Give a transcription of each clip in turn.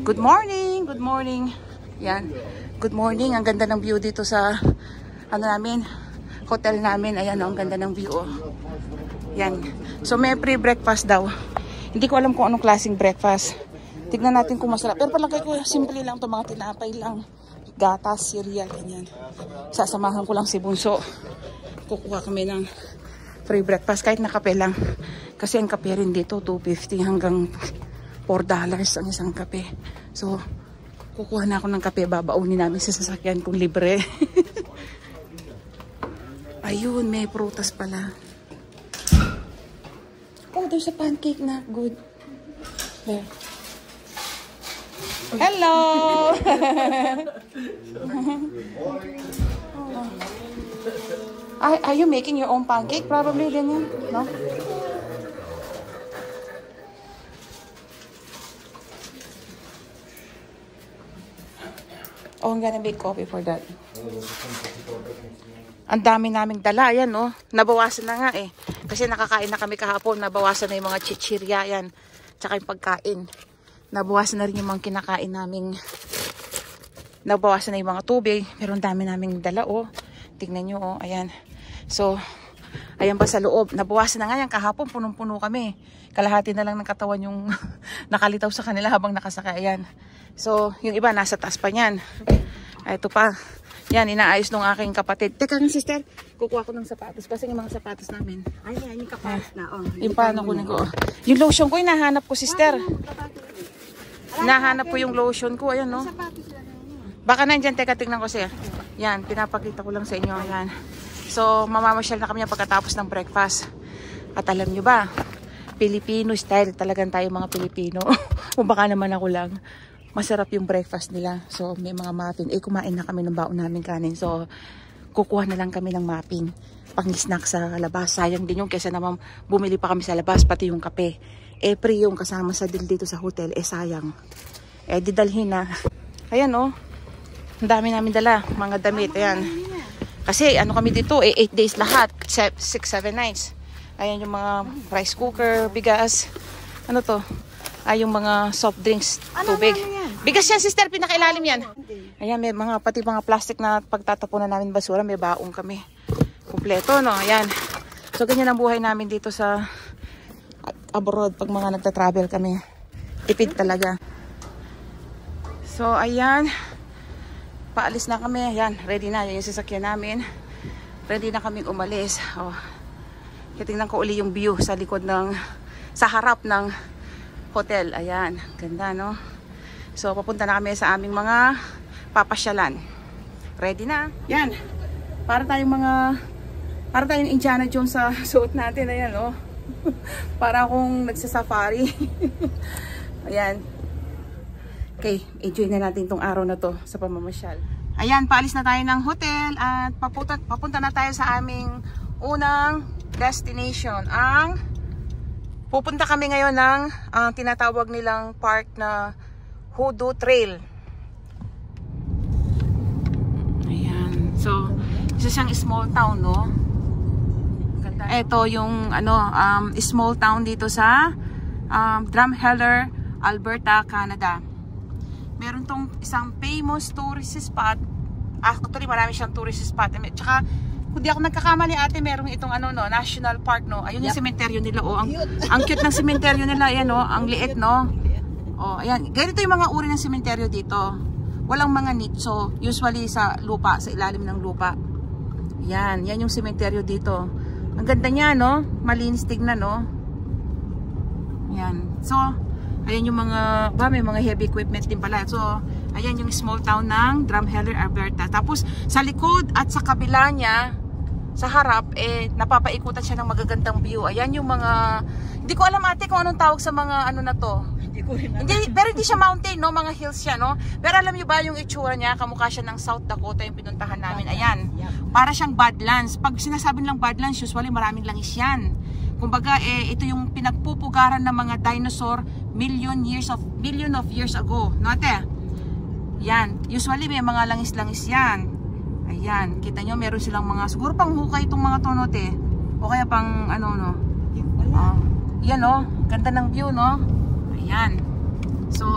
Good morning! Good morning! Yan. Good morning. Ang ganda ng view dito sa ano namin, hotel namin. Ayan, oh, ang ganda ng view. Oh. Yan. So may free breakfast daw. Hindi ko alam kung anong klaseng breakfast. Tignan natin kung masarap. Pero palagay ko, simple lang ito. Mga tinapay lang. Gatas, cereal, ganyan. Sasamahan ko lang si Bunso. Kukuha kami ng free breakfast kahit na kape lang. Kasi ang kape rin dito, $2.50 hanggang $4 ang isang kape. So, kukuha na ako ng kape. Babaunin namin sa sasakyan kung libre. Ayun, may prutas pala. Oh, there's a pancake na. Good. There. Hello! Are you making your own pancake? Probably din yan, no? Oh, I'm gonna make coffee for that. Ang dami naming dala, yan, no? Nabawasan na nga eh. Kasi nakakain na kami kahapon, nabawasan na yung mga chichirya, yan. Tsaka yung pagkain. Nabawasan na rin yung mga kinakain naming. Nabawasan na yung mga tubig. Pero ang dami naming dala, oh. Tingnan nyo, oh, ayan. So, ayan pa sa loob. Nabawasan na nga yan kahapon, punong-puno kami. Kalahati na lang ng katawan yung nakalitaw sa kanila habang nakasakay. Ayan. So, yung iba nasa taas pa niyan. Ito pa. Yan, inaayos ng aking kapatid. Teka nga, sister. Kukuha ko ng sapatos. Kasi yung mga sapatos namin. Ay, yung kapatos na. Oh, yung paano kunin ko. Yung lotion ko, hinahanap ko, sister. Hinahanap ko yung lotion ko. Ayan, no? Baka nandyan. Teka, tingnan ko siya. Yan, pinapakita ko lang sa inyo. Ayan. So, mamamasyal na kami pagkatapos ng breakfast. At alam nyo ba, Filipino style. Talagang tayo mga Pilipino. O baka naman ako lang. Masarap yung breakfast nila. So, may mga muffin. Eh, kumain na kami ng baon namin kanin. So, kukuha na lang kami ng muffin. Pang-snack sa labas. Sayang din yung kesa naman bumili pa kami sa labas. Pati yung kape. Eh, free yung kasama sa deal dito sa hotel. Eh, sayang. Eh, didalhin na. Ayan, oh. Ang dami namin dala. Mga damit. Ayan. Kasi, ano kami dito, eh, 8 days lahat. 6-7 nights. Ayan yung mga rice cooker, bigas. Ano to? Ay, yung mga soft drinks, tubig. Bigas yan, sister. Pinakailalim yan. Ayan, may mga, pati mga plastic na pagtatapunan namin basura. May baong kami. Kompleto, no? Ayan. So, ganyan ang buhay namin dito sa abroad pag mga nagta-travel kami. Tipid talaga. So, ayan. Paalis na kami. Ayan, ready na. Yan yung sasakyan namin. Ready na kaming umalis. Oh. Tingnan ko uli yung view sa likod ng, sa harap ng hotel. Ayan. Ganda, no? So, papunta na kami sa aming mga papasyalan. Ready na. Yan. Para tayong Indiana Jones sa suot natin. Ayan, no? Para akong nagsasafari. Ayan. Okay. Enjoy na natin tong araw na to sa pamamasyal. Ayan. Paalis na tayo ng hotel at papunta na tayo sa aming unang destination. Pupunta kami ngayon ng tinatawag nilang park na Hoodoo Trail. Ayan. So, isa siyang small town, no? Ganda. Ito yung small town dito sa Drumheller, Alberta, Canada. Meron tong isang famous tourist spot. Actually, marami siyang tourist spot. Tsaka, kung di ako nagkakamali, ate, merong itong National Park, no? Ayun yung sementeryo nila, oh. Ang cute ng sementeryo nila, ayan, no? Ang liit, no? Oh, ayan. Ganito yung mga uri ng sementeryo dito. Walang mga nicho. Usually sa lupa, sa ilalim ng lupa. Yan. Yan yung sementeryo dito. Ang ganda niya, no? Malinis tignan, no? Yan. So, ayan yung mga, may mga heavy equipment din pala. So, ayan yung small town ng Drumheller, Alberta. Tapos, sa likod at sa kabila niya, sa harap, eh, napapaikutan siya ng magagandang view. Ayan yung mga, hindi ko alam, ate, kung anong tawag sa mga na to. Pero hindi siya mountain, no? Mga hills siya, no? Pero alam niyo ba yung itsura niya? Kamukha siya ng South Dakota yung pinuntahan namin. Ayan. Para siyang Badlands. Pag sinasabi lang Badlands, usually maraming langis yan. Kumbaga, ito yung pinagpupugaran ng mga dinosaur million of years ago. No, ate? Yan. Usually may mga langis-langis yan. Ayan. Kita nyo, meron silang mga, siguro pang hukay itong mga tonote. O kaya pang, no? Yan, no? Ganda ng view, no? Ayan. So,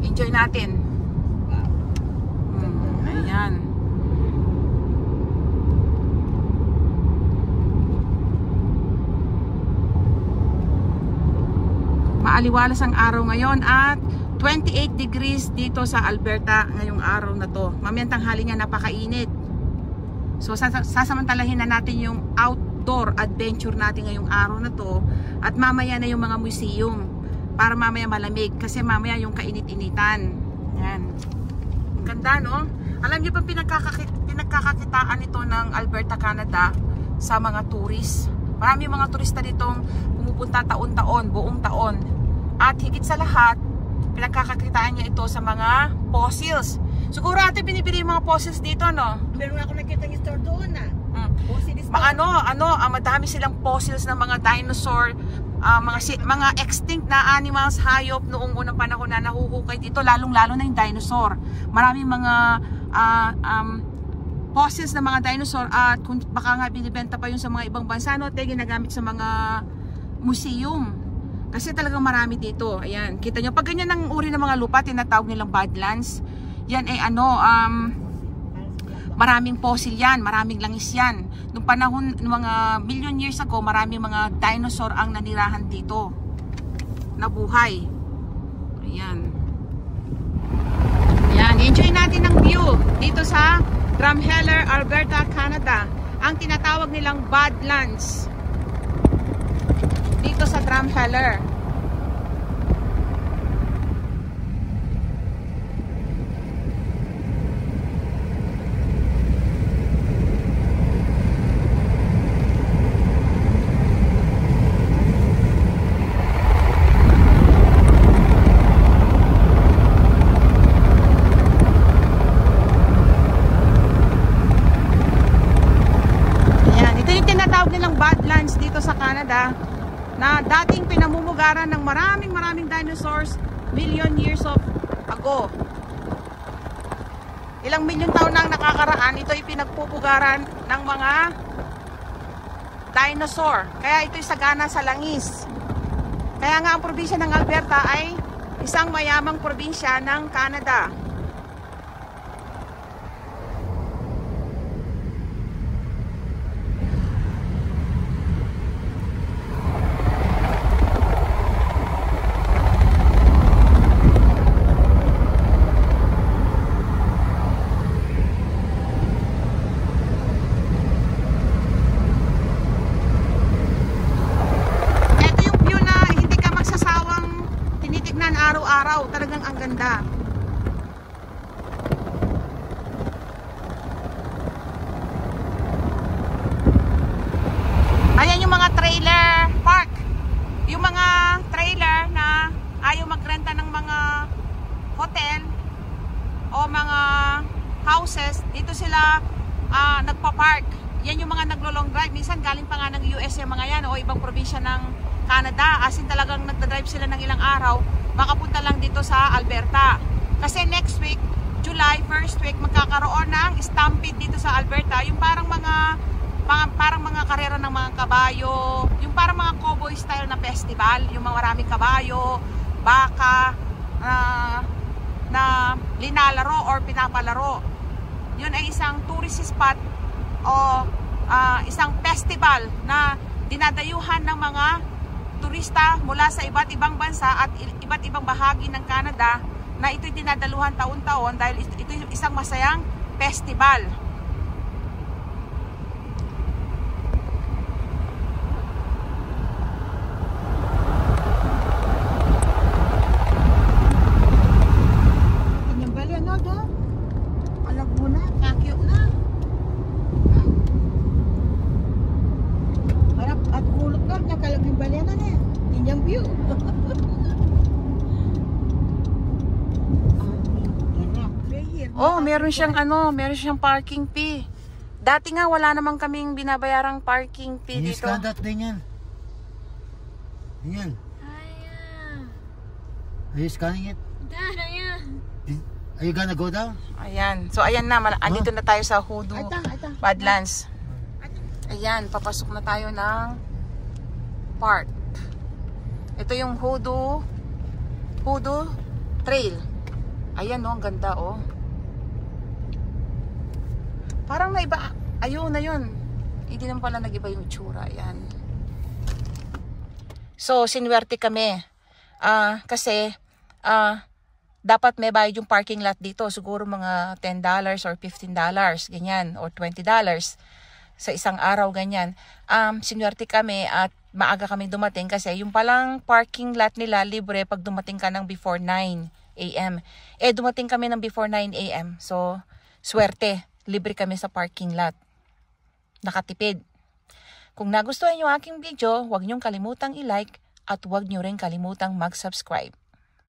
enjoy enjoy natin. Ayan. Maaliwalas ang araw ngayon at 28 degrees dito sa Alberta ngayong araw na to. Mamayang tanghali nga napakainit. So sasamantalahin na natin yung outdoor adventure natin ngayong araw na to at mamaya na yung mga museum para mamaya malamig kasi mamaya yung kainit-initan. Yan. Ang ganda, no? Alam niyo ba pinagkakakitaan ito ng Alberta, Canada sa mga tourist? Marami mga turista ditong pumupunta taon-taon, buong taon. At higit sa lahat, pinagkakakitaan niya ito sa mga fossils. Siguro ate binibili yung mga fossils dito, no? Meron ako nakita ng store doon na. Madami silang fossils ng mga dinosaur, mga extinct na animals, hayop noong unang panahon na nahuhukay dito, lalong-lalo na yung dinosaur. Maraming mga fossils ng mga dinosaur at kung baka nga binibenta pa yun sa mga ibang bansa, no, ginagamit sa mga museum. Kasi talagang marami dito. Ayan, kita nyo, pag ganyan ang uri ng mga lupa, tinatawag nilang badlands. Yan ay maraming fossil yan, maraming langis yan. Noong panahon, mga million years ago, maraming mga dinosaur ang nanirahan dito. Nabuhay. Ayan. Ayan, enjoy natin ang view dito sa Drumheller, Alberta, Canada. Ang tinatawag nilang badlands. Dito sa Drumheller. Dito sa Canada na dating pinamumugaran ng maraming dinosaurs million years ago. Ilang milyon taon nang nakakaraan, ito ay pinagpupugaran ng mga dinosaur. Kaya ito'y sagana sa langis. Kaya nga ang probinsya ng Alberta ay isang mayamang probinsya ng Canada. Araw-araw, talagang ang ganda. Ayan yung mga trailer park. Yung mga trailer na ayaw magrenta ng mga hotel o mga houses, dito sila nagpa-park. Yan yung mga naglo-long drive. Minsan galing pa nga ng US yung mga yan o ibang probinsya ng Canada. As in talagang nagda-drive sila ng ilang araw makapunta lang dito sa Alberta. Kasi next week, July 1st week, magkakaroon ng stampede dito sa Alberta. Yung parang mga karera ng mga kabayo, yung parang mga cowboy style na festival, yung mga maraming kabayo, baka, na linalaro or pinapalaro. Yun ay isang tourist spot o isang festival na dinadayuhan ng mga turista mula sa iba't ibang bansa at iba't ibang bahagi ng Canada na ito'y dinadaluhan taon-taon dahil ito'y isang masayang festival. Yung bali ano do? Alag mo na, kakyo na. Harap at kulot ka, nakalag yung bali na niya. Inyang view. Oh, meron siyang parking fee. Dati nga wala namang kaming binabayarang parking fee dito. I-scan that din yan. Yan. Are you scanning it? Are you gonna go down? Ayan. So ayan na, andito na tayo sa Hoodoo Badlands. Ayan, papasok na tayo ng park. Ito yung Hoodoo Trail. Ayan oh, ang ganda oh. Parang naiba. Ayun na yun. Hindi naman pala nag-iba yung itsura. Ayan. So, sinwerte kami. Kasi, dapat may bayad yung parking lot dito. Siguro mga $10 or $15. Ganyan. Or $20. Sa isang araw, ganyan. Sinwerte kami at maaga kami dumating kasi yung palang parking lot nila libre pag dumating ka ng before 9 a.m. Dumating kami ng before 9 a.m. So, swerte. Libre kami sa parking lot. Nakatipid. Kung nagustuhan nyo aking video, huwag nyong kalimutang i-like at huwag nyo rin kalimutang mag-subscribe.